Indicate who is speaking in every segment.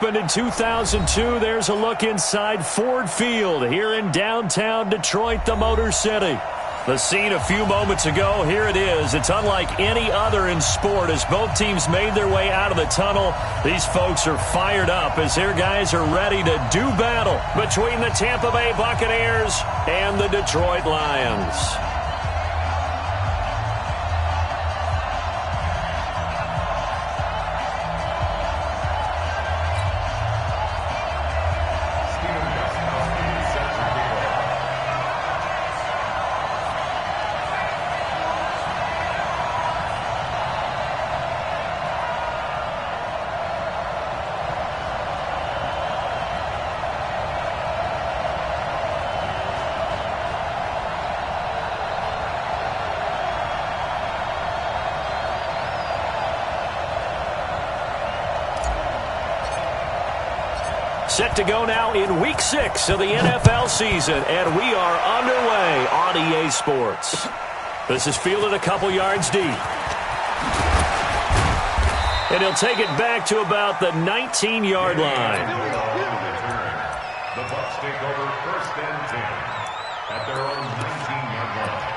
Speaker 1: opened in 2002. There's a look inside Ford Field here in downtown Detroit, the Motor City. The scene a few moments ago, here it is. It's unlike any other in sport as both teams made their way out of the tunnel. These folks are fired up as their guys are ready to do battle between the Tampa Bay Buccaneers and the Detroit Lions. Set to go now in Week 6 of the NFL season, and we are underway on EA Sports. This is fielded a couple yards deep. And he'll take it back to about the 19-yard line.
Speaker 2: The Bucs take over 1st and 10 at their own 19-yard line.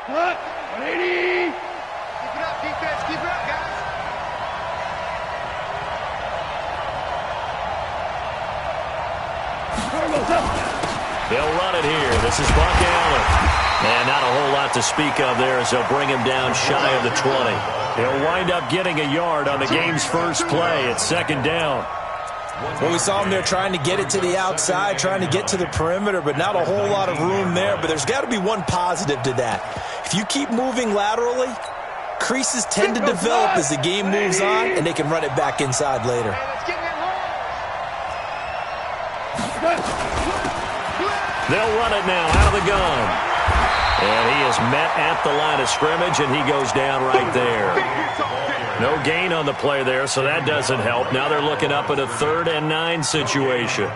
Speaker 3: What? 180! Keep it up, defense. Keep it up, guys.
Speaker 1: They'll run it here. This is Buck Allen. And not a whole lot to speak of there as they'll bring him down shy of the 20. He'll wind up getting a yard on the game's first play at 2nd down.
Speaker 4: Well, we saw him there trying to get it to the outside, trying to get to the perimeter, but not a whole lot of room there. But there's got to be one positive to that. If you keep moving laterally, creases tend to develop as the game moves on, and they can run it back inside later.
Speaker 1: They'll run it now out of the gun. And he is met at the line of scrimmage, and he goes down right there. No gain on the play there, so that doesn't help. Now they're looking up at a 3rd and 9 situation.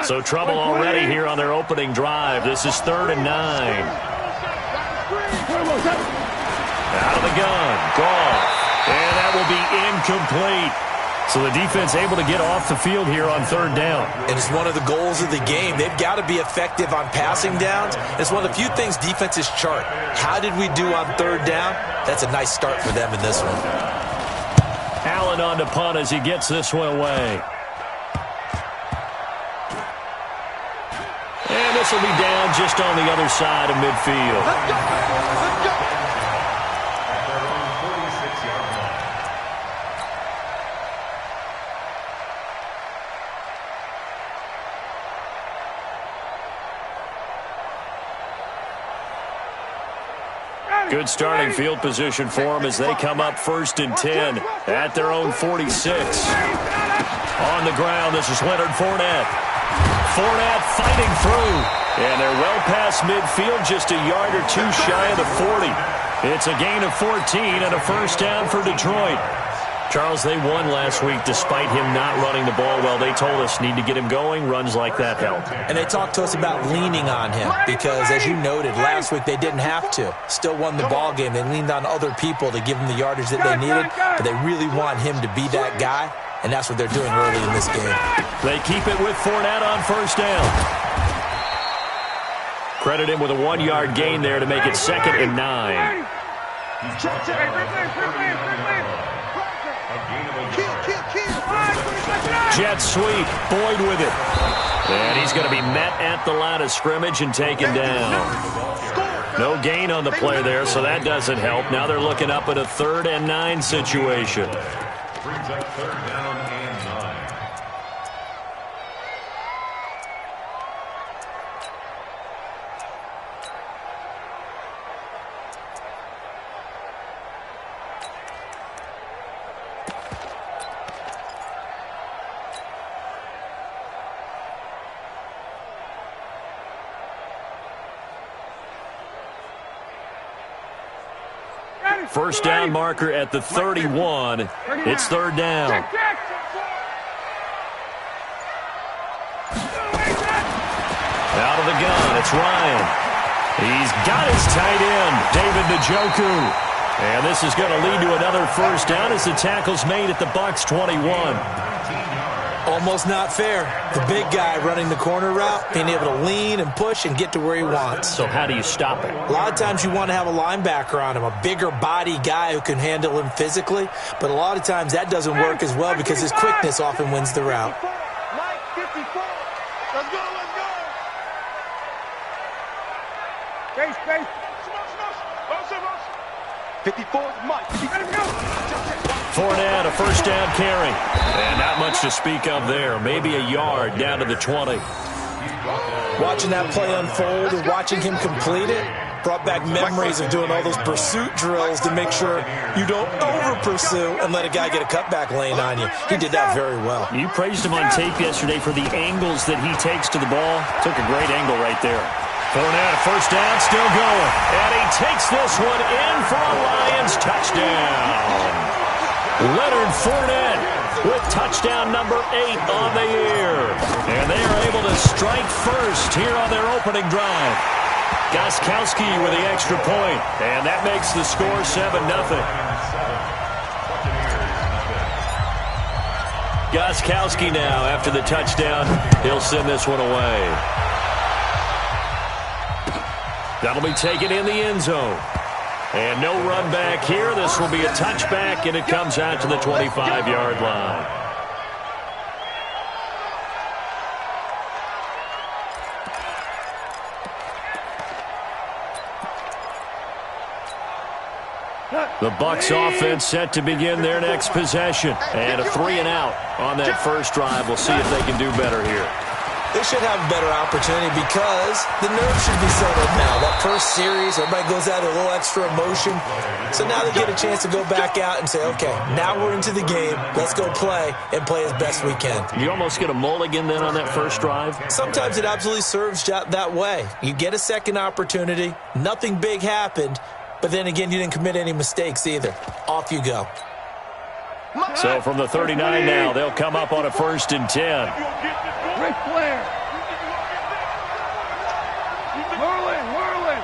Speaker 1: So trouble already here on their opening drive. This is 3rd and 9. Out of the gun. Goff. And that will be incomplete. So the defense able to get off the field here on 3rd down.
Speaker 4: And it's one of the goals of the game. They've got to be effective on passing downs. It's one of the few things defenses chart. How did we do on 3rd down? That's a nice start for them in this one.
Speaker 1: Allen on to punt as he gets this one away. And this will be down just on the other side of midfield.
Speaker 3: Let's go. Let's go.
Speaker 2: At their own 46-yard line.
Speaker 1: Good starting field position for them as they come up 1st and 10 at their own 46. On the ground, this is Leonard Fournette. Fournette fighting through. And they're well past midfield, just a yard or two shy of the 40. It's a gain of 14 and a 1st down for Detroit. Charles, they won last week despite him not running the ball well. They told us need to get him going. Runs like that help.
Speaker 4: And they talked to us about leaning on him because, as you noted, last week they didn't have to. Still won the ball game. They leaned on other people to give them the yardage that they needed, but they really want him to be that guy, and that's what they're doing early in this game.
Speaker 1: They keep it with Fournette on 1st down. Credit him with a 1-yard gain there to make it 2nd and 9. Jet sweep. Boyd with it. And he's going to be met at the line of scrimmage and taken down. No gain on the play there, so that doesn't help. Now they're looking up at a 3rd and 9 situation.
Speaker 2: Brings up 3rd down and 9.
Speaker 1: First down marker at the 31. It's 3rd down. Out of the gun, it's Ryan. He's got his tight end, David Njoku. And this is going to lead to another first down as the tackle's made at the Bucs 21.
Speaker 4: Almost not fair. The big guy running the corner route, being able to lean and push and get to where he wants.
Speaker 1: So how do you stop it?
Speaker 4: A lot of times you want to have a linebacker on him, a bigger body guy who can handle him physically. But a lot of times that doesn't work as well because his quickness often wins the route.
Speaker 3: Mike, 54. Let's go, let's go. Space. 54, Mike. Let's go.
Speaker 1: Fournette, a first down carry. And not much to speak of there. Maybe a yard down to the 20.
Speaker 4: Watching that play unfold and watching him complete it brought back memories of doing all those pursuit drills to make sure you don't over-pursue and let a guy get a cutback lane on you. He did that very well.
Speaker 1: You praised him on tape yesterday for the angles that he takes to the ball. Took a great angle right there. Fournette, a first down, still going. And he takes this one in for a Lions touchdown. Leonard Fournette with touchdown number 8 on the year. And they are able to strike first here on their opening drive. Gostkowski with the extra point. And that makes the score 7-0. Gostkowski now after the touchdown. He'll send this one away. That'll be taken in the end zone. And no run back here. This will be a touchback, and it comes out to the 25-yard line. The Bucs offense set to begin their next possession. And a 3-and-out on that first drive. We'll see if they can do better here.
Speaker 4: They should have a better opportunity because the nerves should be settled now. That first series, everybody goes out with a little extra emotion. So now they get a chance to go back out and say, okay, now we're into the game. Let's go play and play as best we can.
Speaker 1: You almost get a mulligan then on that first drive?
Speaker 4: Sometimes it absolutely serves that way. You get a second opportunity. Nothing big happened. But then again, you didn't commit any mistakes either. Off you go.
Speaker 1: So from the 39 now, they'll come up on a 1st and 10.
Speaker 3: Ric Flair. Whirling.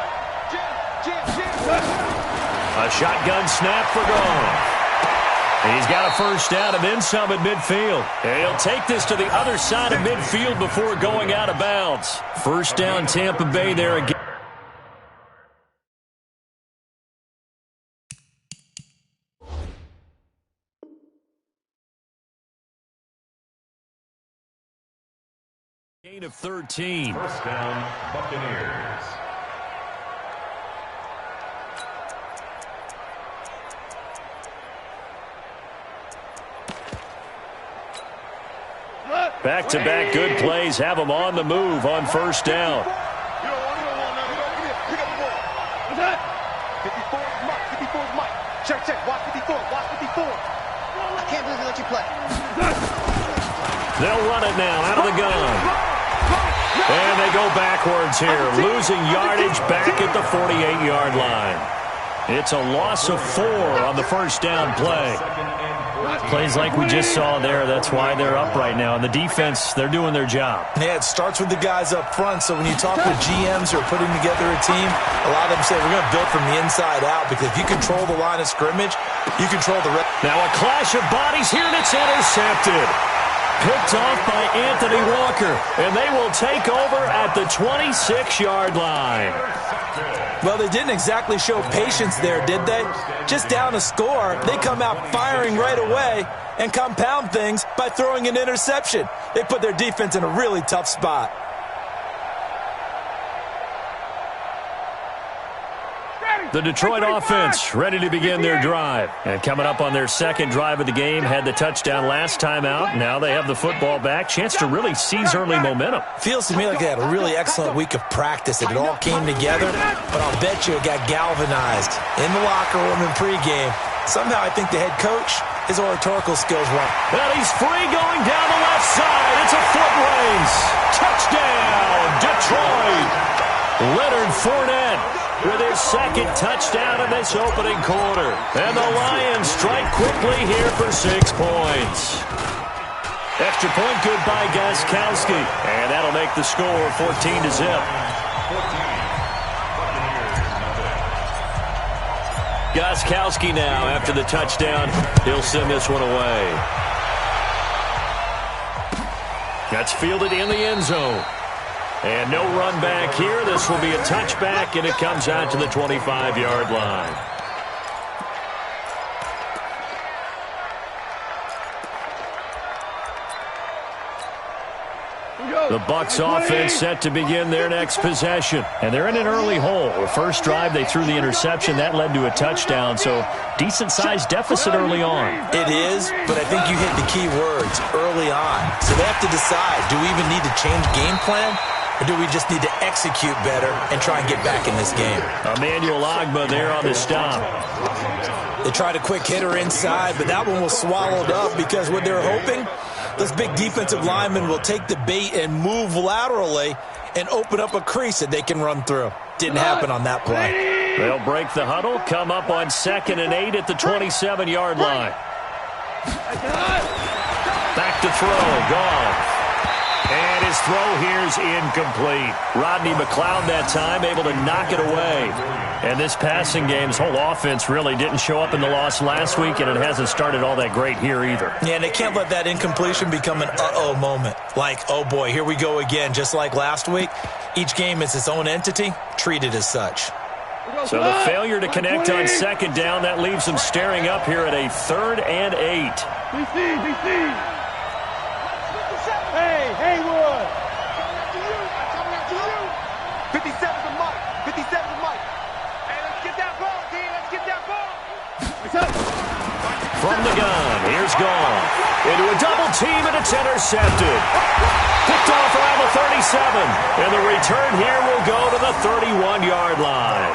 Speaker 1: A shotgun snap for Goff. He's got a first down and then some at midfield. And he'll take this to the other side of midfield before going out of bounds. First down, Tampa Bay there again. Gain of 13.
Speaker 2: First down, Buccaneers.
Speaker 1: Back-to-back good plays have them on the move on first down.
Speaker 3: You don't want that. Pick up the ball. What's that? 54 is Mike. Check. Watch 54. I can't believe they let you play.
Speaker 1: They'll run it now out of the gun. And they go backwards here, losing yardage back at the 48-yard line. It's a loss of 4 on the first down play. Plays like we just saw there, that's why they're up right now. And the defense, they're doing their job.
Speaker 4: Yeah, it starts with the guys up front. So when you talk with GMs who are putting together a team, a lot of them say we're going to build from the inside out because if you control the line of scrimmage, you control the rest.
Speaker 1: Now a clash of bodies here, and it's intercepted. Picked off by Anthony Walker, and they will take over at the 26-yard line.
Speaker 4: Well, they didn't exactly show patience there, did they? Just down a score, they come out firing right away and compound things by throwing an interception. They put their defense in a really tough spot.
Speaker 1: The Detroit offense ready to begin their drive. And coming up on their second drive of the game, had the touchdown last time out. Now they have the football back. Chance to really seize early momentum.
Speaker 4: Feels to me like they had a really excellent week of practice. It all came together, but I'll bet you it got galvanized in the locker room in pregame. Somehow I think the head coach, his oratorical skills were.
Speaker 1: Well, he's free going down the left side. It's a foot race. Touchdown, Detroit. Leonard Fournette with his second touchdown in this opening quarter. And the Lions strike quickly here for 6 points. Extra point good by Gostkowski. And that'll make the score 14-0. Gostkowski now after the touchdown. He'll send this one away. That's fielded in the end zone. And no run back here. This will be a touchback, and it comes out to the 25-yard line. The Bucs offense set to begin their next possession. And they're in an early hole. The first drive, they threw the interception. That led to a touchdown, so decent-sized deficit early on.
Speaker 4: It is, but I think you hit the key words, early on. So they have to decide, do we even need to change game plan, or do we just need to execute better and try and get back in this game?
Speaker 1: Emmanuel Ogbah there on the stop.
Speaker 4: They tried a quick hitter inside, but that one was swallowed up because what they're hoping, those big defensive linemen will take the bait and move laterally and open up a crease that they can run through. Didn't happen on that play.
Speaker 1: They'll break the huddle, come up on 2nd and 8 at the 27-yard line. Back to throw, Goff. And his throw here's incomplete. Rodney McLeod that time able to knock it away. And this passing game's whole offense really didn't show up in the loss last week, and it hasn't started all that great here either.
Speaker 4: Yeah, and they can't let that incompletion become an uh-oh moment. Like, oh boy, here we go again, just like last week. Each game is its own entity, treated as such.
Speaker 1: So the failure to connect on 2nd down, that leaves them staring up here at a 3rd and 8.
Speaker 3: BC. Hey, Haywood. 57 to Mike. 57 to Mike. Hey, let's get that ball, D. Let's get that ball.
Speaker 1: From the gun, here's Goff. Into a double team, and it's intercepted. Picked off around the 37. And the return here will go to the 31-yard line.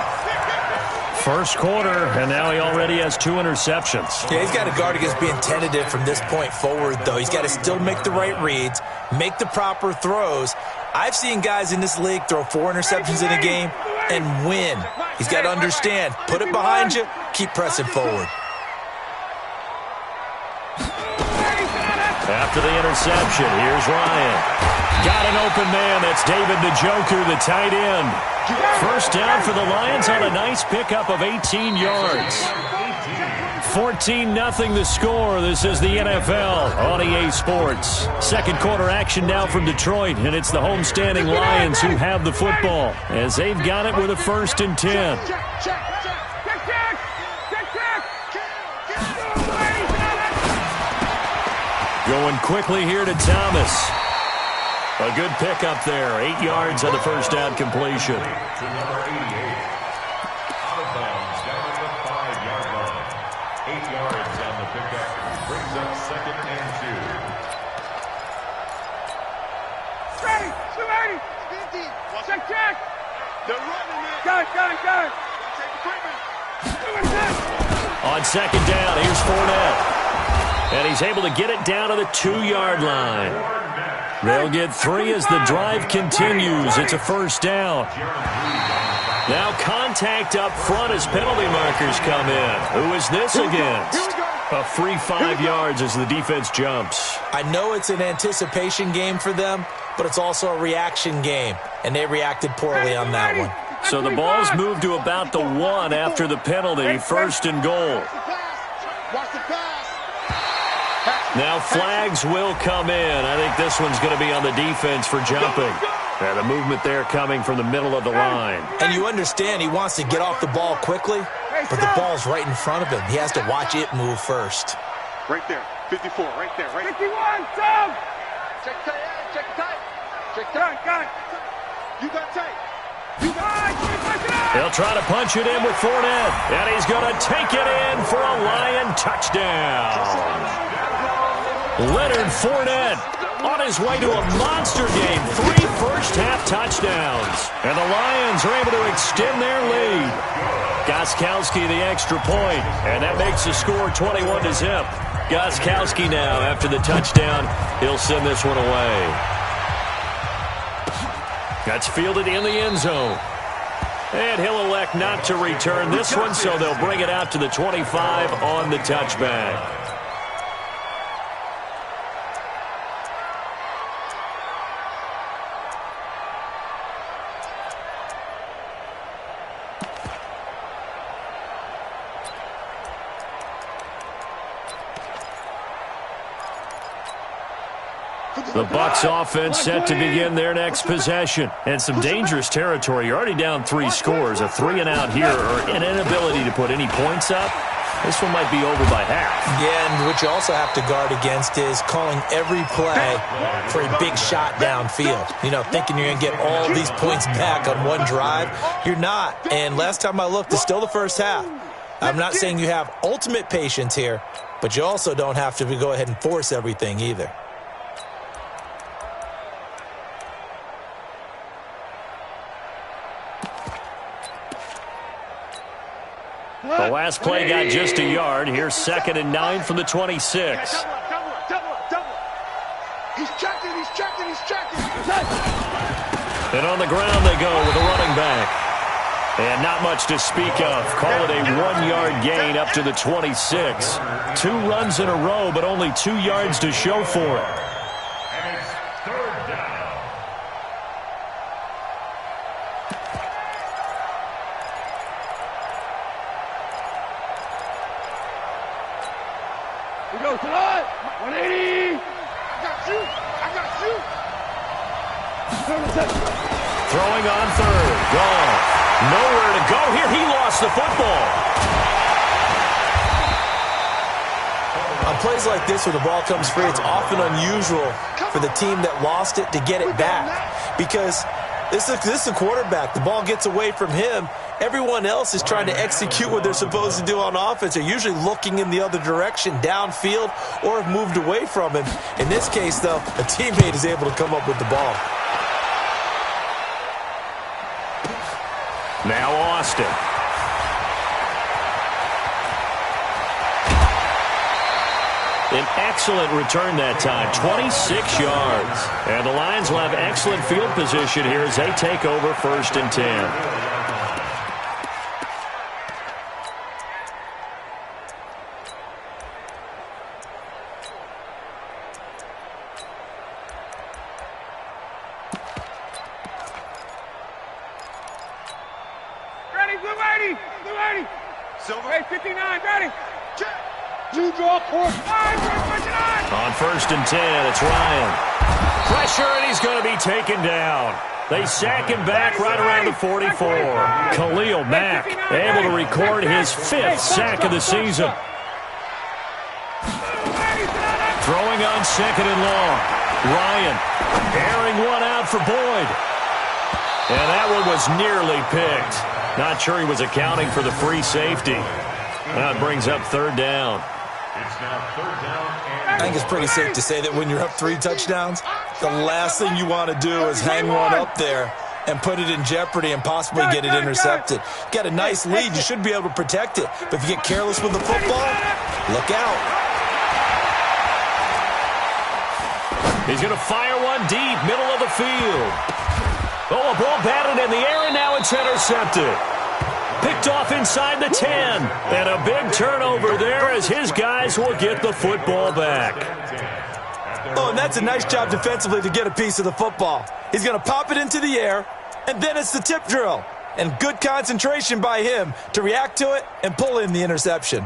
Speaker 1: First quarter, and now he already has 2 interceptions.
Speaker 4: Yeah, he's got to guard against being tentative from this point forward, though. He's got to still make the right reads, make the proper throws. I've seen guys in this league throw 4 interceptions in a game and win. He's got to understand, put it behind you, keep pressing forward.
Speaker 1: After the interception, here's Ryan. Got an open man. That's David Njoku, the tight end. First down for the Lions on a nice pickup of 18 yards. 14-0 the score. This is the NFL on EA Sports. Second quarter action now from Detroit, and it's the homestanding Lions who have the football as they've got it with a 1st and 10. Going quickly here to Thomas. A good pickup there. 8 yards on the first down completion.
Speaker 2: To number 88. Out of bounds down at the 5-yard line. 8 yards on the pickup. Brings up 2nd and 2.
Speaker 3: Ready. 280. Check. They're running it. Gun. Take the
Speaker 1: On 2nd down, here's Fournette. And he's able to get it down to the 2-yard line. They'll get 3 as the drive continues. It's a first down. Now contact up front as penalty markers come in. Who is this against? A free 5 yards as the defense jumps.
Speaker 4: I know it's an anticipation game for them, but it's also a reaction game, and they reacted poorly on that one.
Speaker 1: So the ball's moved to about the 1 after the penalty. 1st and goal.
Speaker 3: Watch the pass.
Speaker 1: Now flags will come in. I think this one's going to be on the defense for jumping. And the movement there coming from the middle of the line.
Speaker 4: And you understand he wants to get off the ball quickly, but the ball's right in front of him. He has to watch it move first.
Speaker 3: Right there. 54. Right there. 51. Tom. Check tight. Got it. You got tight.
Speaker 1: He'll try to punch it in with Fournette. And he's going to take it in for a Lion touchdown. Leonard Fournette on his way to a monster game. 3 first-half touchdowns. And the Lions are able to extend their lead. Gostkowski the extra point. And that makes the score 21-0. Gostkowski now, after the touchdown, he'll send this one away. That's fielded in the end zone. And he'll elect not to return this one, so they'll bring it out to the 25 on the touchback. The Bucs offense set to begin their next possession. And some dangerous territory. You're already down 3 scores. A 3-and-out here or an inability to put any points up. This one might be over by half.
Speaker 4: Yeah, and what you also have to guard against is calling every play for a big shot downfield. You know, thinking you're going to get all these points back on one drive. You're not. And last time I looked, it's still the first half. I'm not saying you have ultimate patience here, but you also don't have to go ahead and force everything either.
Speaker 1: The last play got just a yard. Here's 2nd and 9 from the 26.
Speaker 3: Double. He's checking.
Speaker 1: And on the ground they go with a running back. And not much to speak of. Call it a 1-yard gain up to the 26. 2 runs in a row, but only 2 yards to show for it.
Speaker 2: And it's 3rd down.
Speaker 3: We go tonight. 180. I got you.
Speaker 1: Throwing on 3rd. Gone. Nowhere to go here. He lost the football.
Speaker 4: On plays like this where the ball comes free, it's often unusual for the team that lost it to get it back. Because this is a quarterback. The ball gets away from him. Everyone else is trying to execute what they're supposed to do on offense. They're usually looking in the other direction, downfield, or have moved away from him. In this case, though, a teammate is able to come up with the ball.
Speaker 1: Now Austin. An excellent return that time, 26 yards. And the Lions will have excellent field position here as they take over 1st and 10.
Speaker 3: Ready. Silver. Hey, 59, ready. You draw course.
Speaker 1: On 1st and 10, it's Ryan. Pressure, and he's going to be taken down. They sack him back right around the 44. Khalil Mack able to record his 5th sack of the season. Throwing on 2nd and long. Ryan airing one out for Boyd. And that one was nearly picked. Not sure he was accounting for the free safety. That brings up 3rd down.
Speaker 2: It's now 3rd down.
Speaker 4: I think it's pretty safe to say that when you're up 3 touchdowns, the last thing you want to do is hang one up there and put it in jeopardy and possibly get it intercepted. Get a nice lead, you should be able to protect it. But if you get careless with the football, look out.
Speaker 1: He's going to fire one deep, middle of the field. Oh, a ball batted in the air, and now it's intercepted. Picked off inside the 10. And a big turnover there as his guys will get the football back.
Speaker 4: Oh, and that's a nice job defensively to get a piece of the football. He's going to pop it into the air, and then it's the tip drill. And good concentration by him to react to it and pull in the interception.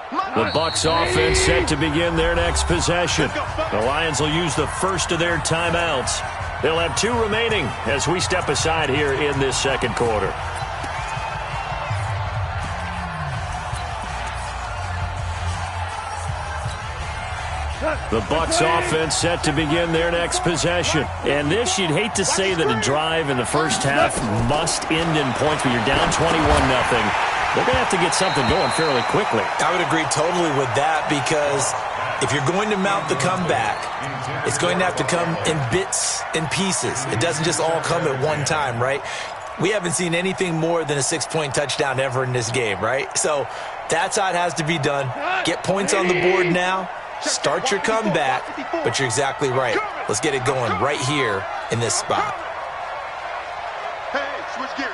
Speaker 1: The Bucs offense set to begin their next possession. The Lions will use the first of their timeouts. They'll have 2 remaining as we step aside here in this 2nd quarter. The Bucs offense set to begin their next possession. And this, you'd hate to say that a drive in the first half must end in points, but you're down 21-0. They're going to have to get something going fairly quickly.
Speaker 4: I would agree totally with that because if you're going to mount the comeback, it's going to have to come in bits and pieces. It doesn't just all come at one time, right? We haven't seen anything more than a 6-point touchdown ever in this game, right? So that's how it has to be done. Get points on the board now. Start your comeback, but you're exactly right. Let's get it going right here in this spot.
Speaker 3: Hey, switch gears.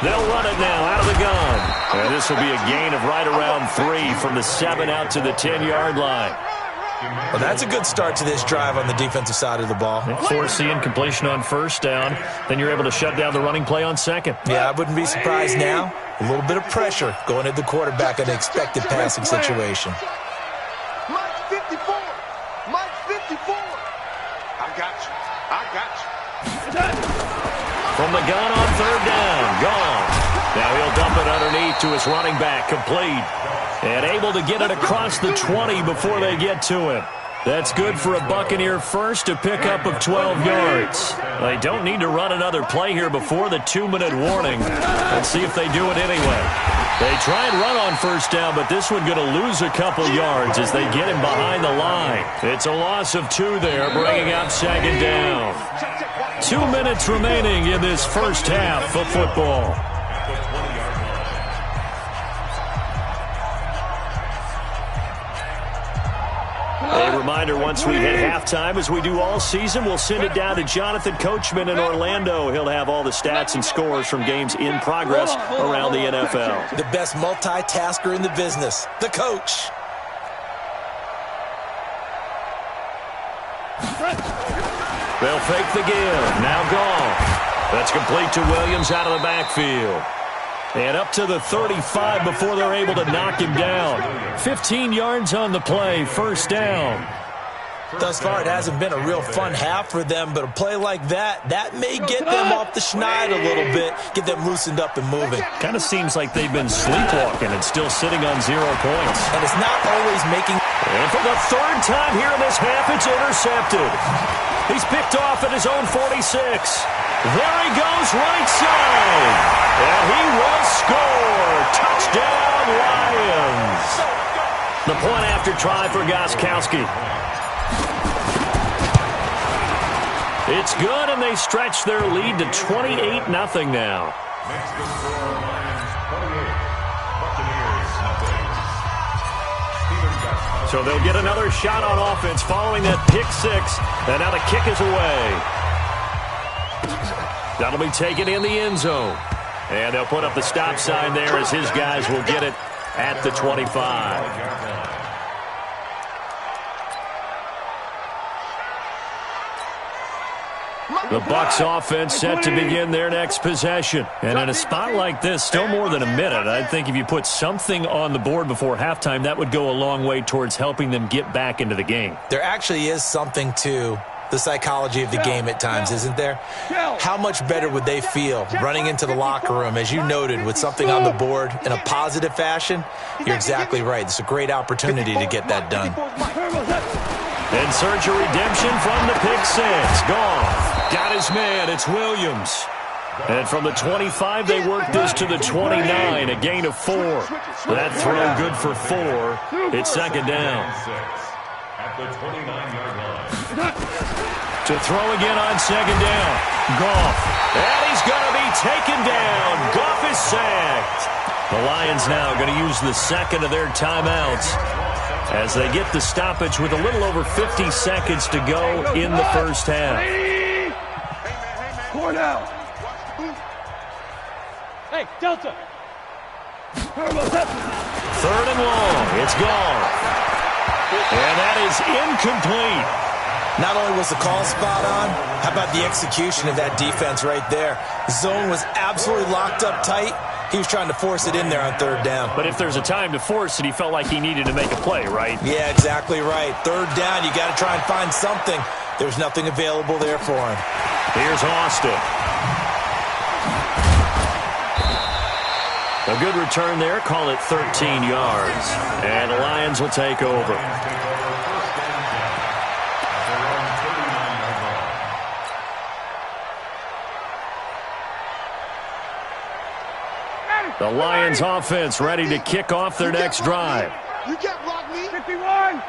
Speaker 1: They'll run it now out of the gun. And this will be a gain of right around 3 from the 7 out to the 10-yard line.
Speaker 4: Well, that's a good start to this drive on the defensive side of the ball.
Speaker 1: Force the incompletion on first down. Then you're able to shut down the running play on second.
Speaker 4: Yeah, I wouldn't be surprised now. A little bit of pressure going at the quarterback in an expected passing situation.
Speaker 3: Mike 54. Mike 54. I got you. I got you.
Speaker 1: From the gun on third down. Gone. Now he'll dump it underneath to his running back. Complete. And able to get it across the 20 before they get to him. That's good for a Buccaneer first, a pickup of 12 yards. They don't need to run another play here before the 2-minute warning. Let's see if they do it anyway. They try and run on first down, but this one going to lose a couple yards as they get him behind the line. It's a loss of 2 there, bringing up second down. 2 minutes remaining in this first half of football. A reminder, once we hit halftime, as we do all season, we'll send it down to Jonathan Coachman in Orlando. He'll have all the stats and scores from games in progress around the NFL.
Speaker 4: The best multitasker in the business, the coach.
Speaker 1: They'll fake the give. Now gone. That's complete to Williams out of the backfield. And up to the 35 before they're able to knock him down. 15 yards on the play, first down.
Speaker 4: Thus far, it hasn't been a real fun half for them, but a play like that may get them off the schneid a little bit, get them loosened up and moving.
Speaker 1: Kind of seems like they've been sleepwalking and still sitting on 0 points.
Speaker 4: And it's not always making...
Speaker 1: And for the third time here in this half, it's intercepted. He's picked off at his own 46. There he goes, right side. And he will score. Touchdown, Lions. The point after try for Gostkowski. It's good, and they stretch their lead to 28-0 now.
Speaker 2: Next to score, Lions 28, Buccaneers nothing. Steven Gostkowski.
Speaker 1: So they'll get another shot on offense following that pick 6. And now the kick is away. That'll be taken in the end zone. And they'll put up the stop sign there as his guys will get it at the 25. The Bucs offense set to begin their next possession. And in a spot like this, still more than a minute, I think if you put something on the board before halftime, that would go a long way towards helping them get back into the game.
Speaker 4: There actually is something to the psychology of the game at times, isn't there? How much better would they feel running into the locker room, as you noted, with something on the board in a positive fashion? You're exactly right. It's a great opportunity to get that done.
Speaker 1: And search a redemption from the pick 6. Gone. Got his man. It's Williams. And from the 25, they work this to the 29, a gain of 4. That throw good for 4. It's second down.
Speaker 2: At the 29-yard line.
Speaker 1: To throw again on second down. Goff. And he's going to be taken down. Goff is sacked. The Lions now going to use the second of their timeouts as they get the stoppage with a little over 50 seconds to go in the first half.
Speaker 3: Four down. Hey, Delta.
Speaker 1: Third and long. It's gone. And that is incomplete.
Speaker 4: Not only was the call spot on, how about the execution of that defense right there? The zone was absolutely locked up tight. He was trying to force it in there on third down.
Speaker 1: But if there's a time to force it, he felt like he needed to make a play, right?
Speaker 4: Yeah, exactly right. Third down, you got to try and find something. There's nothing available there for him.
Speaker 1: Here's Austin. A good return there. Call it 13 yards. And the Lions will take over. The Lions offense ready to kick off their next drive.
Speaker 3: You can't block me. 51.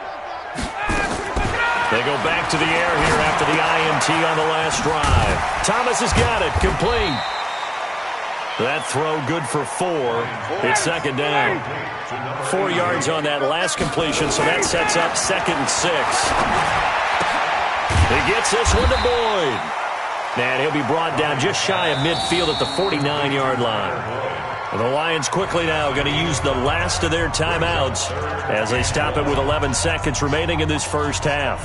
Speaker 1: They go back to the air here after the INT on the last drive. Thomas has got it. Complete. That throw good for 4. It's second down. 4 yards on that last completion, so that sets up second and 6. He gets this one to Boyd. And he'll be brought down just shy of midfield at the 49-yard line. The Lions quickly now going to use the last of their timeouts as they stop it with 11 seconds remaining in this first half.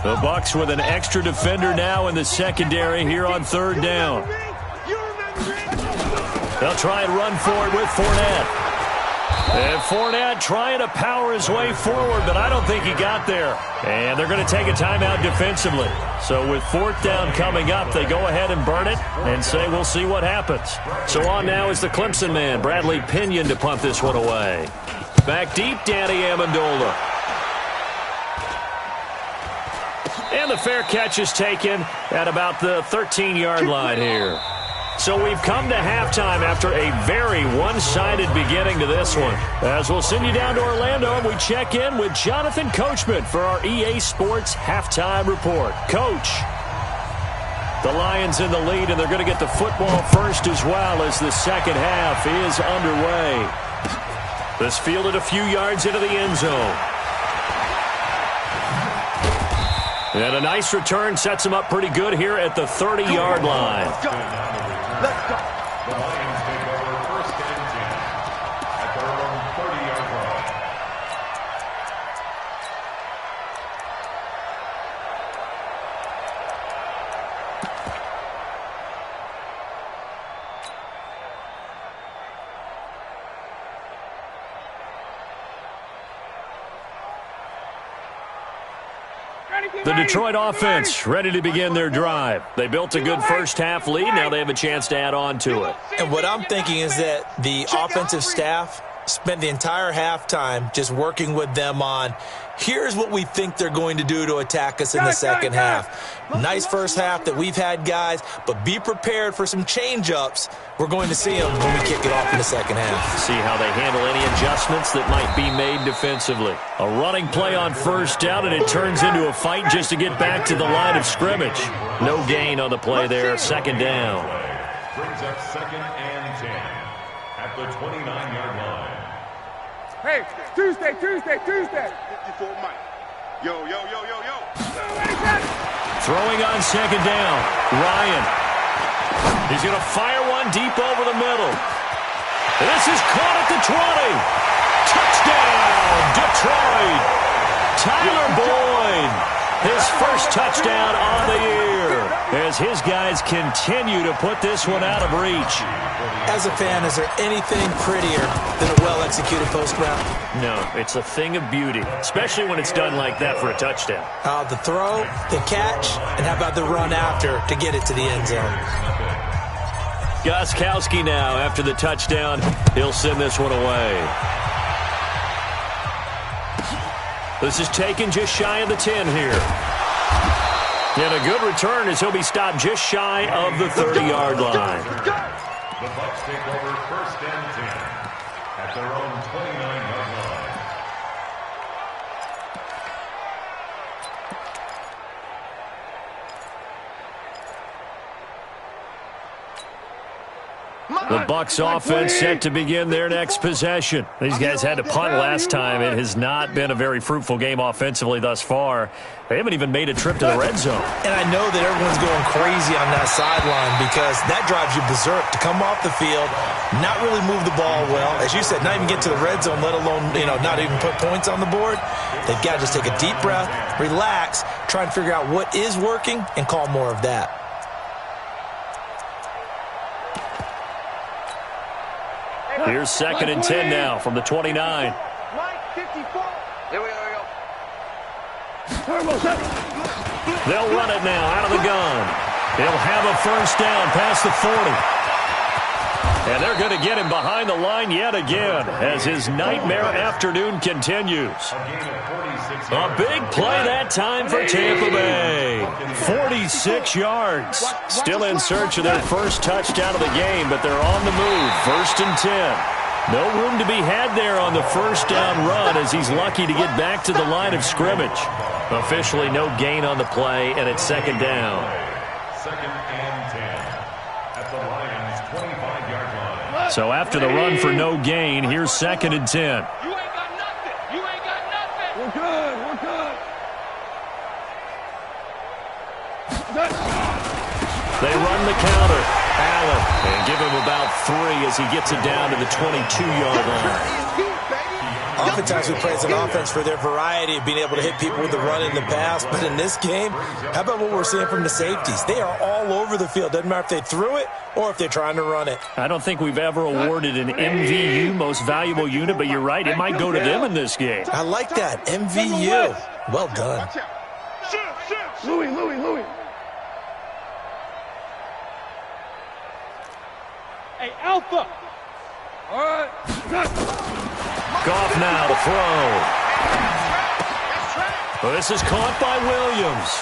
Speaker 1: The Bucs with an extra defender now in the secondary here on third down. They'll try and run for it with Fournette. And Fournette trying to power his way forward, but I don't think he got there. And they're going to take a timeout defensively. So with fourth down coming up, they go ahead and burn it and say we'll see what happens. So on now is the Clemson man, Bradley Pinion, to punt this one away. Back deep, Danny Amendola. And the fair catch is taken at about the 13-yard line here. So we've come to halftime after a very one-sided beginning to this one. As we'll send you down to Orlando, and we check in with Jonathan Coachman for our EA Sports Halftime Report. Coach, the Lions in the lead, and they're going to get the football first as well as the second half is underway. This fielded a few yards into the end zone. And a nice return sets him up pretty good here at the 30-yard line.
Speaker 3: Let's go.
Speaker 2: The Lions take over first and 10 at their own 30-yard line.
Speaker 1: The Detroit offense ready to begin their drive. They built a good first-half lead. Now they have a chance to add on to it.
Speaker 4: And what I'm thinking is that the offensive staff spent the entire halftime just working with them on, here's what we think they're going to do to attack us in the second half. Nice first half that we've had, guys, but be prepared for some change-ups. We're going to see them when we kick it off in the second half.
Speaker 1: See how they handle any adjustments that might be made defensively. A running play on first down, and it turns into a fight just to get back to the line of scrimmage. No gain on the play there, second down.
Speaker 2: Brings up second and 10 at the 29-yard line.
Speaker 3: Hey, Tuesday. 54 Mike. Yo.
Speaker 1: Throwing on second down, Ryan. He's going to fire one deep over the middle. This is caught at the 20. Touchdown, Detroit. Tyler Boyd, his first touchdown on the year, as his guys continue to put this one out of reach.
Speaker 4: As a fan, is there anything prettier than a well-executed post route?
Speaker 1: No, it's a thing of beauty, especially when it's done like that for a touchdown.
Speaker 4: The throw, the catch, and how about the run after to get it to the end zone?
Speaker 1: Gostkowski now, after the touchdown, he'll send this one away. This is taken just shy of the 10 here. And a good return as he'll be stopped just shy of the 30-yard line.
Speaker 2: The Bucs take over first and 10 at their own 29-yard line.
Speaker 1: The Bucs offense set to begin their next possession. These guys had to punt last time. It has not been a very fruitful game offensively thus far. They haven't even made a trip to the red zone.
Speaker 4: And I know that everyone's going crazy on that sideline because that drives you berserk to come off the field, not really move the ball well. As you said, not even get to the red zone, let alone, not even put points on the board. They've got to just take a deep breath, relax, try and figure out what is working and call more of that.
Speaker 1: Here's second and 10 now from the 29.
Speaker 3: Mike, 54. Here we go.
Speaker 1: They'll run it now out of the gun. He'll have a first down past the 40. And they're going to get him behind the line yet again as his nightmare afternoon continues. A big play that time for Tampa Bay. 46 yards. Still in search of their first touchdown of the game, but they're on the move. First and 10. No room to be had there on the first down run as he's lucky to get back to the line of scrimmage. Officially no gain on the play, and it's second down.
Speaker 2: Second and 10 at the Lions' 25-yard line.
Speaker 1: So after the run for no gain, here's second and 10.
Speaker 3: You ain't got nothing.
Speaker 1: They run the counter. Allen, and give him about 3 as he gets it down to the 22-yard line.
Speaker 4: Oftentimes we praise an offense for their variety of being able to hit people with the run and the pass. But in this game, how about what we're seeing from the safeties? They are all over the field. Doesn't matter if they threw it or if they're trying to run it.
Speaker 1: I don't think we've ever awarded an MVU, most valuable unit, but you're right. It might go to them in this game.
Speaker 4: I like that. MVU. Well done.
Speaker 3: Louis. Hey, Alpha. All right.
Speaker 1: Goff now to throw. This is caught by Williams.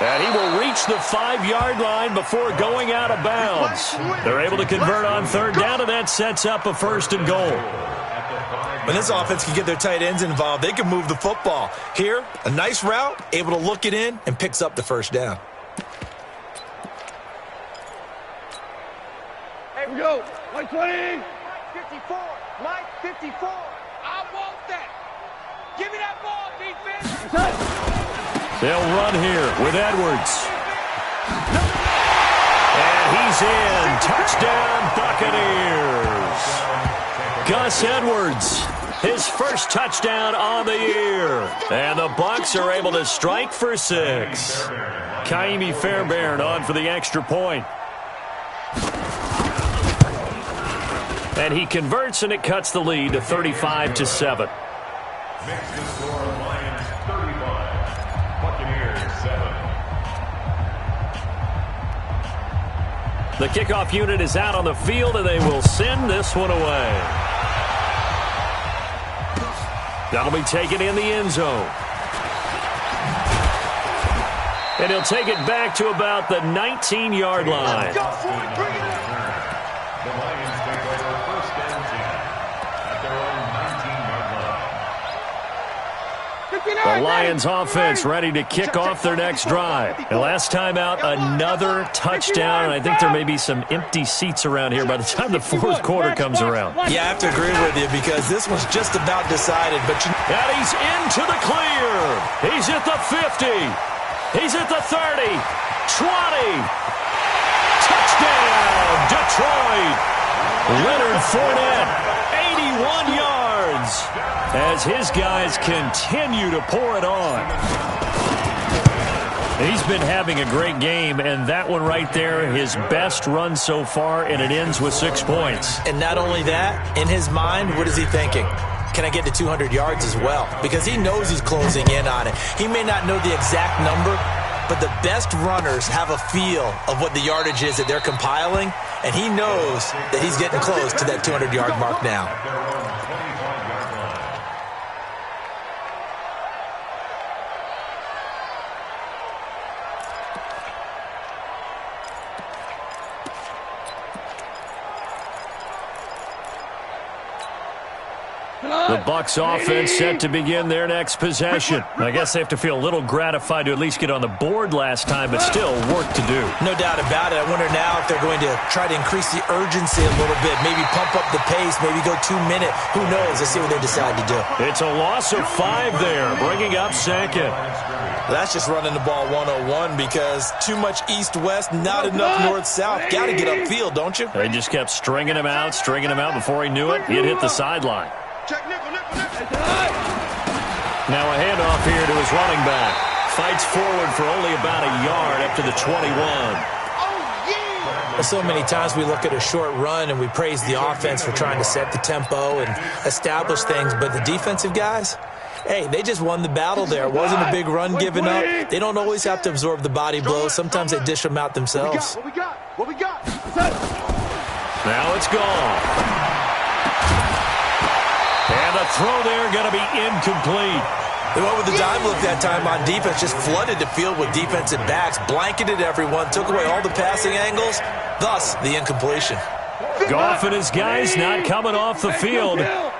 Speaker 1: And he will reach the 5-yard line before going out of bounds. They're able to convert on 3rd down, and that sets up a 1st and goal.
Speaker 4: When this offense can get their tight ends involved, they can move the football. Here, a nice route, able to look it in, and picks up the 1st down.
Speaker 3: Hey, we go. 120. 54. Mike, 54. I want that. Give me that ball, defense.
Speaker 1: They'll run here with Edwards. And he's in. Touchdown, Buccaneers. Gus Edwards, his first touchdown on the year. And the Bucs are able to strike for 6. Kaimi Fairbairn on for the extra point. And he converts, and it cuts the lead to 35-7.
Speaker 2: Makes the score Lions 35, Buccaneers 7.
Speaker 1: The kickoff unit is out on the field, and they will send this one away. That'll be taken in the end zone. And he'll take it back to about the 19-yard line.
Speaker 2: The Lions take over 1st and 10 at their own 19-yard line.
Speaker 1: The Lions offense ready to kick off their next drive. And last time out, another touchdown, and I think there may be some empty seats around here by the time the 4th quarter comes around.
Speaker 4: Yeah, I have to agree with you because this one's just about decided. But
Speaker 1: And he's into the clear. He's at the 50. He's at the 30. 20. Touchdown, Detroit. Leonard Fournette, 81 yards, as his guys continue to pour it on. He's been having a great game, and that one right there, his best run so far, and it ends with 6 points.
Speaker 4: And not only that, in his mind, what is he thinking? Can I get to 200 yards as well? Because he knows he's closing in on it. He may not know the exact number, but the best runners have a feel of what the yardage is that they're compiling, and he knows that he's getting close to that 200-yard mark now.
Speaker 1: The Bucs offense set to begin their next possession. I guess they have to feel a little gratified to at least get on the board last time, but still work to do.
Speaker 4: No doubt about it. I wonder now if they're going to try to increase the urgency a little bit, maybe pump up the pace, maybe go 2-minute. Who knows? Let's see what they decide to do.
Speaker 1: It's a loss of 5 there, bringing up 2nd.
Speaker 4: That's just running the ball 101 because too much east-west, not enough north-south. Got to get upfield, don't you?
Speaker 1: They just kept stringing him out before he knew it. He'd hit the sideline. Now a handoff here to his running back. Fights forward for only about a yard up to the 21.
Speaker 4: Well, so many times we look at a short run and we praise the offense for trying to set the tempo and establish things, but the defensive guys, hey, they just won the battle there. It wasn't a big run given up. They don't always have to absorb the body blows. Sometimes they dish them out themselves.
Speaker 3: What we got?
Speaker 1: Now it's gone. And the throw there going to be incomplete.
Speaker 4: They went with the dime look that time on defense, just flooded the field with defensive backs, blanketed everyone, took away all the passing angles, thus the incompletion.
Speaker 1: Goff and his guys not coming off the field.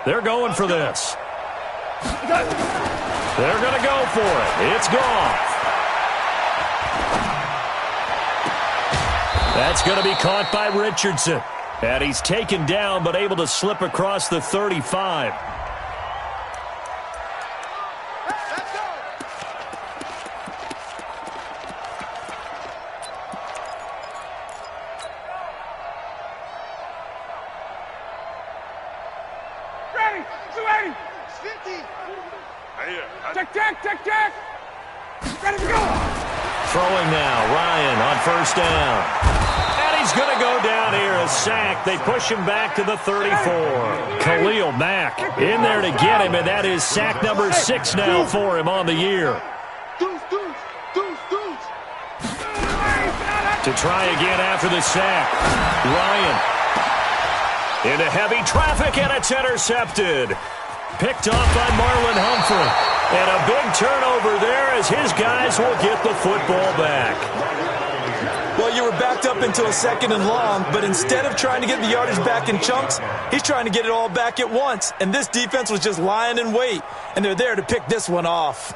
Speaker 1: They're going for this. They're going to go for it. It's Goff. That's going to be caught by Richardson. And he's taken down but able to slip across the 35.
Speaker 3: Check. Ready to go.
Speaker 1: Throwing now, Ryan on first down. And he's going to go down here, a sack. They push him back to the 34. Khalil Mack in there to get him, and that is sack number 6 now for him on the year. To try again after the sack. Ryan into heavy traffic, and it's intercepted. Picked off by Marlon Humphrey. And a big turnover there as his guys will get the football back.
Speaker 4: Well, you were backed up into a 2nd and long, but instead of trying to get the yardage back in chunks, he's trying to get it all back at once. And this defense was just lying in wait, and they're there to pick this one off.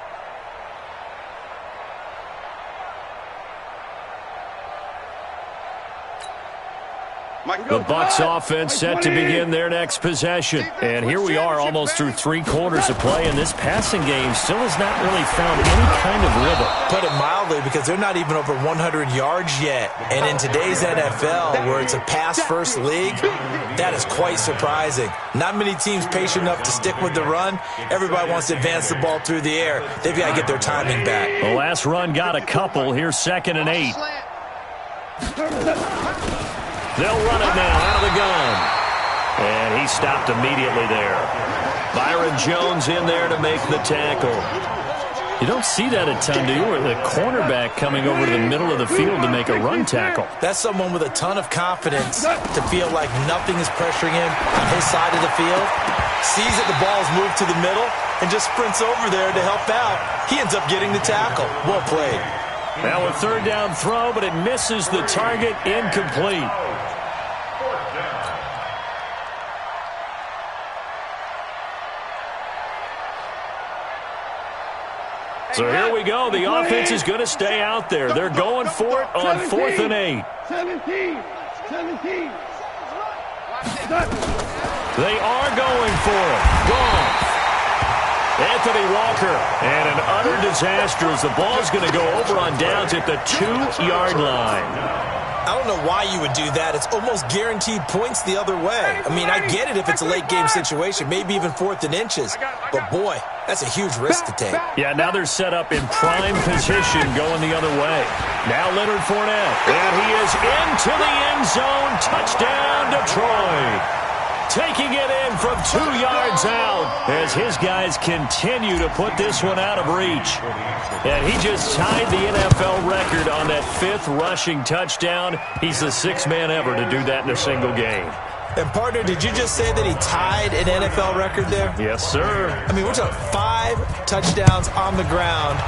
Speaker 1: The Bucs offense set to begin their next possession. And here we are almost through 3 quarters of play, and this passing game still has not really found any kind of rhythm.
Speaker 4: Put it mildly, because they're not even over 100 yards yet. And in today's NFL, where it's a pass-first league, that is quite surprising. Not many teams patient enough to stick with the run. Everybody wants to advance the ball through the air. They've got to get their timing back.
Speaker 1: The last run got a couple. Here's 2nd and 8. They'll run it now out of the gun. And he stopped immediately there. Byron Jones in there to make the tackle. You don't see that a ton, do you? Or the cornerback coming over to the middle of the field to make a run tackle.
Speaker 4: That's someone with a ton of confidence to feel like nothing is pressuring him on his side of the field. Sees that the ball's moved to the middle and just sprints over there to help out. He ends up getting the tackle. Well played.
Speaker 1: Now a 3rd down throw, but it misses the target, incomplete. So here we go. The offense is going to stay out there. They're going for it on 4th and 8.
Speaker 3: 17.
Speaker 1: They are going for it. Gone. Anthony Walker, and an utter disaster as the ball's going to go over on downs at the 2-yard line.
Speaker 4: I don't know why you would do that. It's almost guaranteed points the other way. I mean, I get it if it's a late-game situation, maybe even 4th and inches. But, boy, that's a huge risk to take.
Speaker 1: Yeah, now they're set up in prime position going the other way. Now Leonard Fournette, and he is into the end zone. Touchdown, Detroit. Taking it in from 2 yards out as his guys continue to put this one out of reach. And he just tied the NFL record on that 5th rushing touchdown. He's the 6th man ever to do that in a single game.
Speaker 4: And, partner, did you just say that he tied an NFL record there?
Speaker 1: Yes, sir.
Speaker 4: I mean, we're talking 5 touchdowns on the ground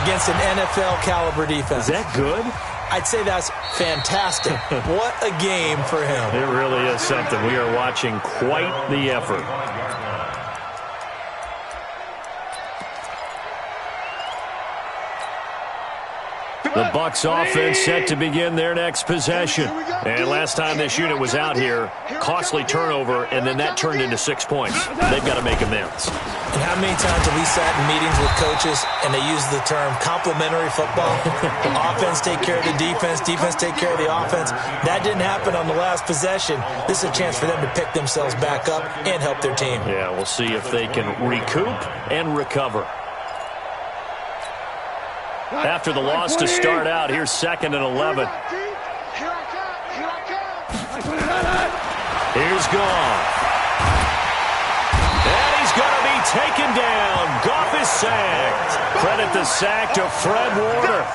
Speaker 4: against an NFL-caliber defense.
Speaker 1: Is that good?
Speaker 4: I'd say that's fantastic. What a game for him.
Speaker 1: It really is something. We are watching quite the effort. The Bucs offense set to begin their next possession. And last time this unit was out here, costly turnover, and then that turned into 6 points. They've got to make amends.
Speaker 4: And how many times have we sat in meetings with coaches and they use the term complementary football? Offense take care of the defense, defense take care of the offense. That didn't happen on the last possession. This is a chance for them to pick themselves back up and help their team.
Speaker 1: Yeah, we'll see if they can recoup and recover. After the loss to start out, here's 2nd and 11. Here's Goff. And he's going to be taken down. Goff is sacked. Credit the sack to Fred Warner.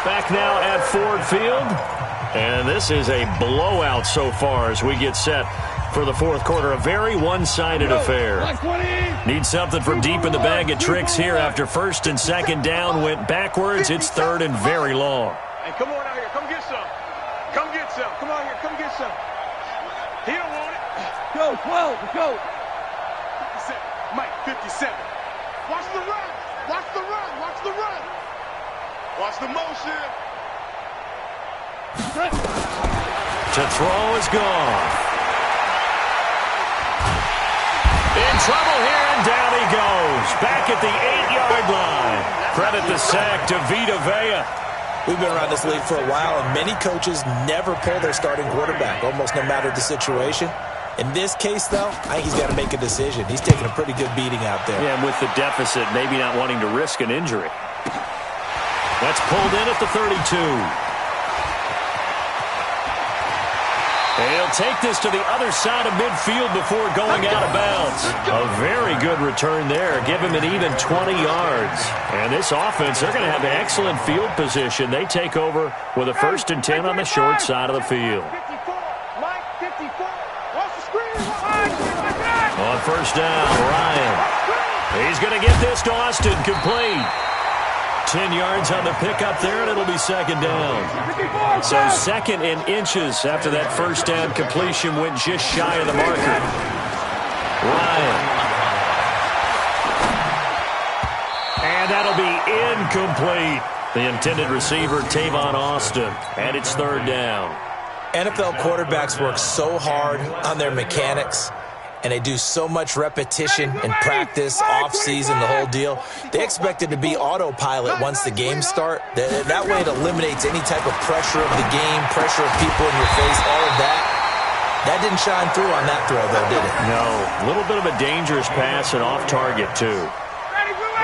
Speaker 1: Back now at Ford Field. And this is a blowout so far as we get set for the 4th quarter. A very one-sided affair. Need something from deep in the bag of tricks here after 1st and 2nd down went backwards. It's 3rd and very long.
Speaker 3: Hey, come on out here. Come get some. Come get some. Come on here. Come get some. He don't want it. Go, 12. Go. 57. Mike, 57. Watch the run. Watch the run. Watch the run. Watch the motion.
Speaker 1: To throw is gone. In trouble here, and down he goes. Back at the 8-yard line. Credit the sack to Vita Vea.
Speaker 4: We've been around this league for a while, and many coaches never pull their starting quarterback, almost no matter the situation. In this case, though, I think he's got to make a decision. He's taking a pretty good beating out there.
Speaker 1: Yeah, and with the deficit, maybe not wanting to risk an injury. That's pulled in at the 32. He'll take this to the other side of midfield before going out of bounds. A very good return there. Give him an even 20 yards. And this offense, they're going to have excellent field position. They take over with a 1st and 10 on the short side of the field. On 1st down, Ryan. He's going to get this to Austin, complete. 10 yards on the pickup there, and it'll be 2nd down. So 2nd and inches after that 1st down completion went just shy of the marker. Ryan. And that'll be incomplete. The intended receiver, Tavon Austin. And it's 3rd down.
Speaker 4: NFL quarterbacks work so hard on their mechanics, and they do so much repetition and practice, off-season, the whole deal. They expect it to be autopilot once the games start. That way it eliminates any type of pressure of the game, pressure of people in your face, all of that. That didn't shine through on that throw, though, did it?
Speaker 1: No. A little bit of a dangerous pass and off target, too.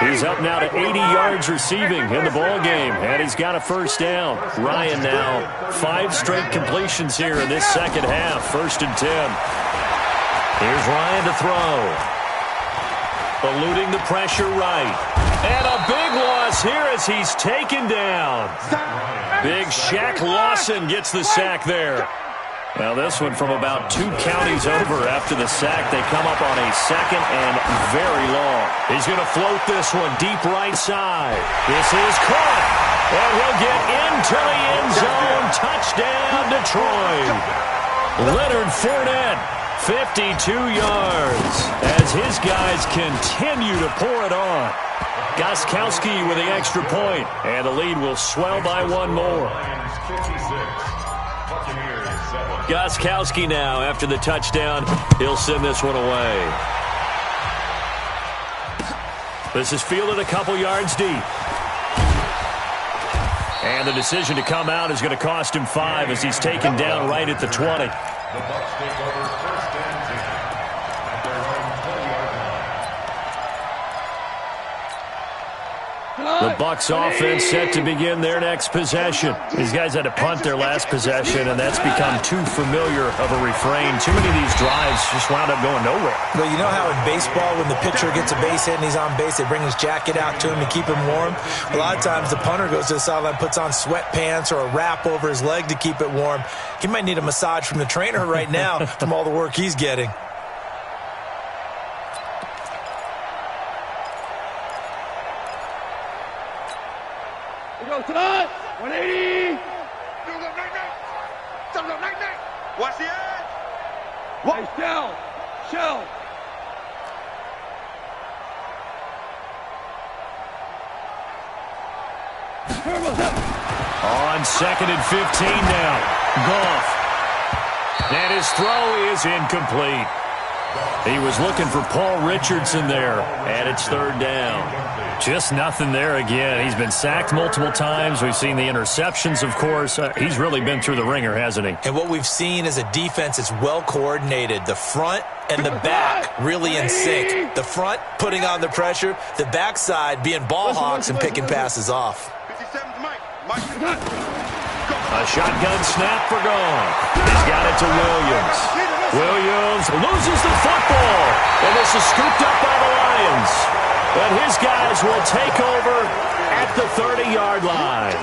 Speaker 1: He's up now to 80 yards receiving in the ball game, and he's got a 1st down. Ryan now 5 straight completions here in this 2nd half, 1st and 10. Here's Ryan to throw. Eluding the pressure right. And a big loss here as he's taken down. Big Shaq Lawson gets the sack there. Well, this one from about 2 counties over after the sack. They come up on a 2nd and very long. He's going to float this one deep right side. This is caught. And he'll get into the end zone. Touchdown, Detroit. Leonard Fournette, 52 yards as his guys continue to pour it on. Gostkowski with the extra point, and the lead will swell by 1 more. Gostkowski now, after the touchdown, he'll send this one away. This is fielded a couple yards deep. And the decision to come out is going to cost him 5 as he's taken down right at the 20.
Speaker 2: The Bucs take over 1st and 10 at their own 20-yard line.
Speaker 1: The Bucs offense set to begin their next possession. These guys had to punt their last possession, and that's become too familiar of a refrain. Too many of these drives just wound up going nowhere.
Speaker 4: Well, you know how in baseball, when the pitcher gets a base hit and he's on base, they bring his jacket out to him to keep him warm? A lot of times the punter goes to the sideline, puts on sweatpants or a wrap over his leg to keep it warm. He might need a massage from the trainer right now from all the work he's getting.
Speaker 3: Go, 180. Watch the edge. What? Hey, shell.
Speaker 1: On 2nd and 15 now. Goff. And his throw is incomplete. He was looking for Paul Richardson there, and it's 3rd down. Just nothing there again. He's been sacked multiple times. We've seen the interceptions, of course. He's really been through the ringer, hasn't he?
Speaker 4: And what we've seen is a defense that's well coordinated. The front and the back really in sync. The front putting on the pressure, the backside being ball hawks and picking passes off.
Speaker 1: A shotgun snap for Goff. He's got it to Williams. Williams loses the football, and this is scooped up by the Lions. But his guys will take over at the 30-yard line.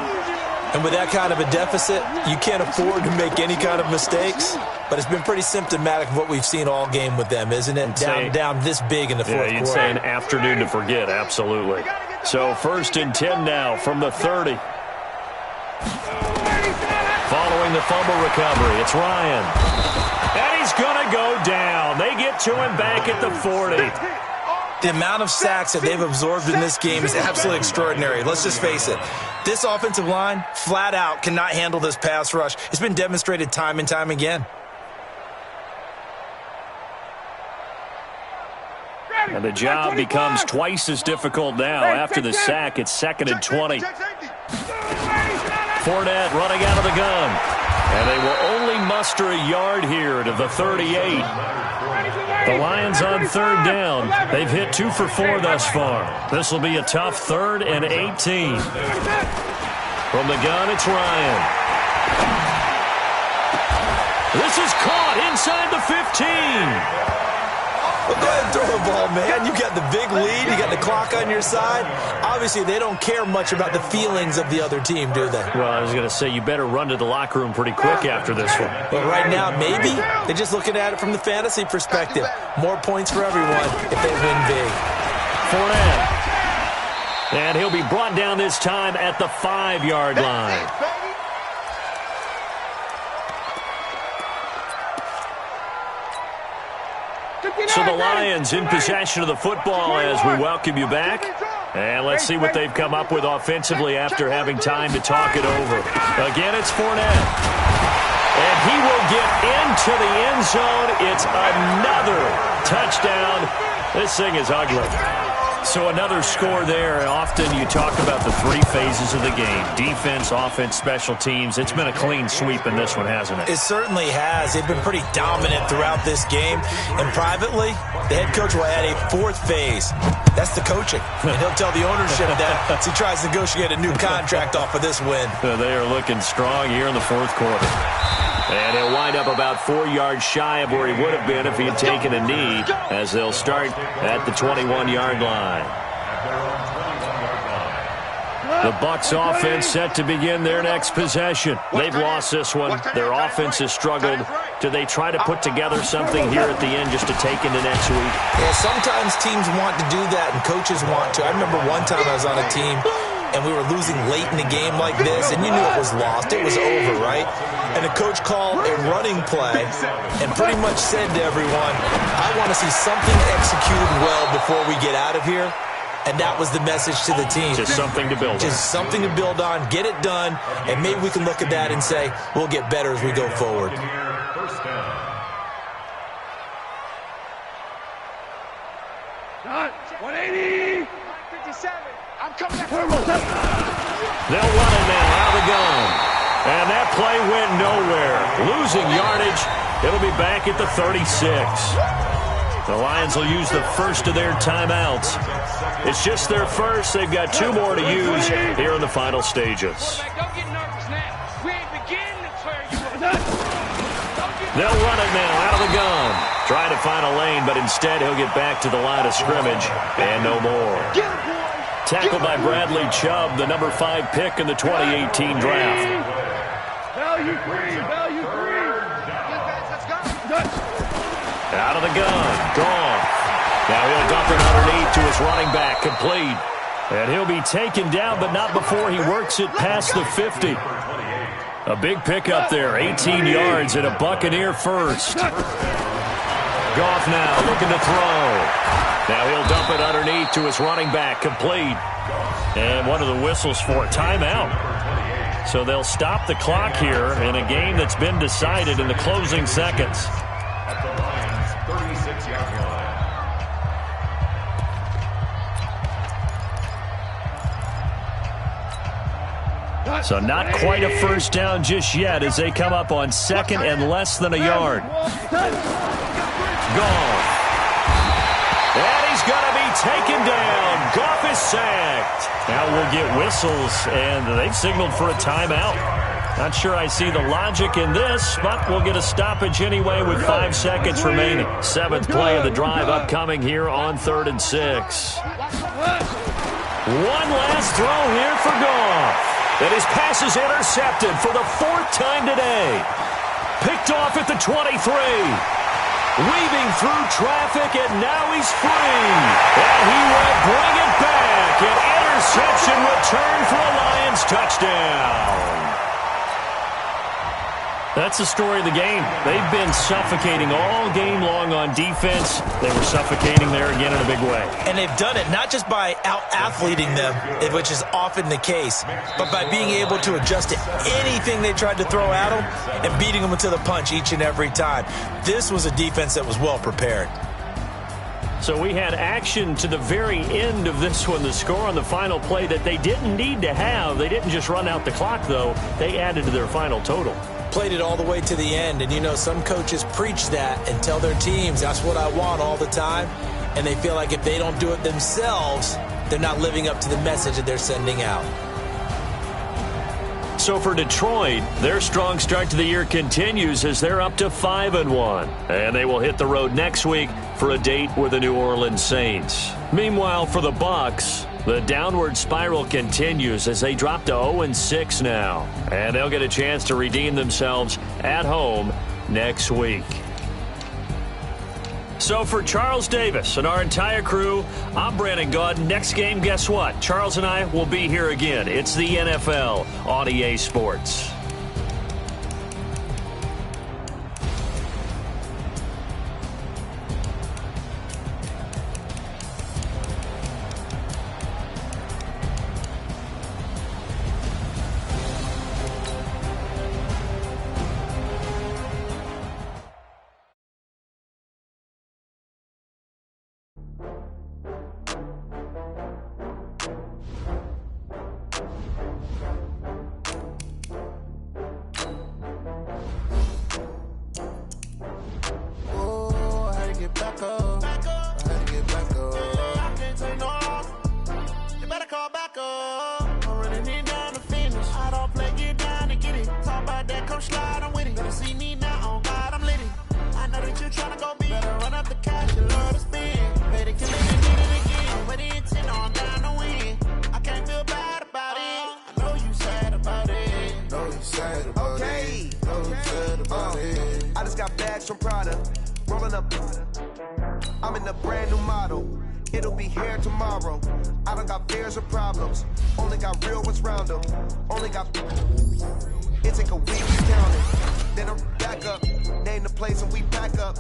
Speaker 4: And with that kind of a deficit, you can't afford to make any kind of mistakes. But it's been pretty symptomatic of what we've seen all game with them, isn't it? Down this big in the fourth quarter.
Speaker 1: Yeah, you'd say an afternoon to forget, absolutely. So 1st and 10 now from the 30. Following the fumble recovery, it's Ryan. And he's going to go down. They get to him back at the 40.
Speaker 4: The amount of sacks that they've absorbed in this game is absolutely extraordinary. Let's just face it. This offensive line, flat out, cannot handle this pass rush. It's been demonstrated time and time again.
Speaker 1: And the job becomes twice as difficult now. After the sack, it's 2nd and 20. Fournette running out of the gun. And they will only muster a yard here to the 38. The Lions on third down. They've hit 2 for 4 thus far. This will be a tough 3rd and 18. From the gun, it's Ryan. This is caught inside the 15.
Speaker 4: Well, go ahead and throw the ball, man. You got the big lead. You got the clock on your side. Obviously, they don't care much about the feelings of the other team, do they?
Speaker 1: Well, I was going to say, you better run to the locker room pretty quick after this one.
Speaker 4: But right now, maybe they're just looking at it from the fantasy perspective. More points for everyone if they win big.
Speaker 1: Fournette. And he'll be brought down this time at the 5-yard line. So the Lions in possession of the football as we welcome you back. And let's see what they've come up with offensively after having time to talk it over. Again, it's Fournette. And he will get into the end zone. It's another touchdown. This thing is ugly. So another score there, and often you talk about the 3 phases of the game. Defense, offense, special teams. It's been a clean sweep in this one, hasn't it?
Speaker 4: It certainly has. They've been pretty dominant throughout this game. And privately, the head coach will add a 4th phase. That's the coaching. And he'll tell the ownership that as he tries to negotiate a new contract off of this win.
Speaker 1: They are looking strong here in the 4th quarter. And he'll wind up about 4 yards shy of where he would have been if he had taken a knee, as they'll start at the 21-yard line. The Bucs offense set to begin their next possession. They've lost this one. Their offense has struggled. Do they try to put together something here at the end just to take into next week?
Speaker 4: Yeah, sometimes teams want to do that and coaches want to. I remember one time I was on a team and we were losing late in the game like this, and you knew it was lost. It was over, right? And the coach called a running play and pretty much said to everyone, I want to see something executed well before we get out of here. And that was the message to the team.
Speaker 1: Just something to build on.
Speaker 4: Just something to build on, get it done, and maybe we can look at that and say, we'll get better as we go forward.
Speaker 2: First down.
Speaker 3: 180. 57. I'm coming back.
Speaker 1: They'll run it now out of the gun. And that play went nowhere. Losing yardage. It'll be back at the 36. The Lions will use the first of their timeouts. It's just their first. They've got 2 more to use here in the final stages.
Speaker 3: Don't get nervous now. We ain't beginning to clear you up.
Speaker 1: They'll run it now out of the gun. Trying to find a lane, but instead he'll get back to the line of scrimmage. And no more. Tackled by Bradley Chubb, the number 5 pick in the 2018 draft.
Speaker 3: Value free. Value free.
Speaker 1: Out of the gun. Gone. Now he'll dump it underneath to his running back. Complete. And he'll be taken down, but not before he works it past the 50. A big pickup there. 18 yards and a Buccaneer first. Goff now looking to throw. Now he'll dump it underneath to his running back. Complete. And one of the whistles for a timeout. So they'll stop the clock here in a game that's been decided in the closing seconds.
Speaker 2: At the Lions' 36-yard line.
Speaker 1: So not quite a first down just yet as they come up on 2nd and less than a yard. Goff. And he's going to be taken down. Goff is sacked. Now we'll get whistles, and they've signaled for a timeout. Not sure I see the logic in this, but we'll get a stoppage anyway with 5 seconds remaining. 7th play of the drive upcoming here on 3rd and 6. One last throw here for Goff. And his pass is intercepted for the 4th time today. Picked off at the 23. Weaving through traffic, and now he's free. And he will bring it back. An interception return for a Lions touchdown. That's the story of the game. They've been suffocating all game long on defense. They were suffocating there again in a big way.
Speaker 4: And they've done it not just by out-athleting them, which is often the case, but by being able to adjust to anything they tried to throw at them and beating them to the punch each and every time. This was a defense that was well prepared.
Speaker 1: So we had action to the very end of this one. The score on the final play that they didn't need to have. They didn't just run out the clock, though. They added to their final total.
Speaker 4: played it all the way to the end. And, you know, some coaches preach that and tell their teams, that's what I want all the time. And they feel like if they don't do it themselves, they're not living up to the message that they're sending out.
Speaker 1: So for Detroit, their strong start to the year continues as they're up to 5-1. And they will hit the road next week for a date with the New Orleans Saints. Meanwhile, for the Bucs, the downward spiral continues as they drop to 0-6 now. And they'll get a chance to redeem themselves at home next week. So for Charles Davis and our entire crew, I'm Brandon Gaud. Next game, guess what? Charles and I will be here again. It's the NFL on EA Sports.
Speaker 5: From Prada, rolling up. I'm in a brand new model. It'll be here tomorrow. I don't got fears or problems. Only got real ones round them. Only got. It take a week to count it. Then I'm back up. Name the place and we pack up.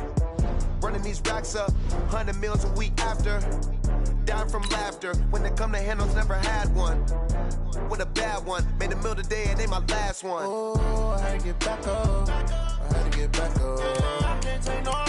Speaker 5: Running these racks up. 100 meals a week after. Down from laughter. When it come to handles, never had one. With a bad one. Made a meal today and they my last one. Oh, I had to get back up. I had to get back up. I can't take no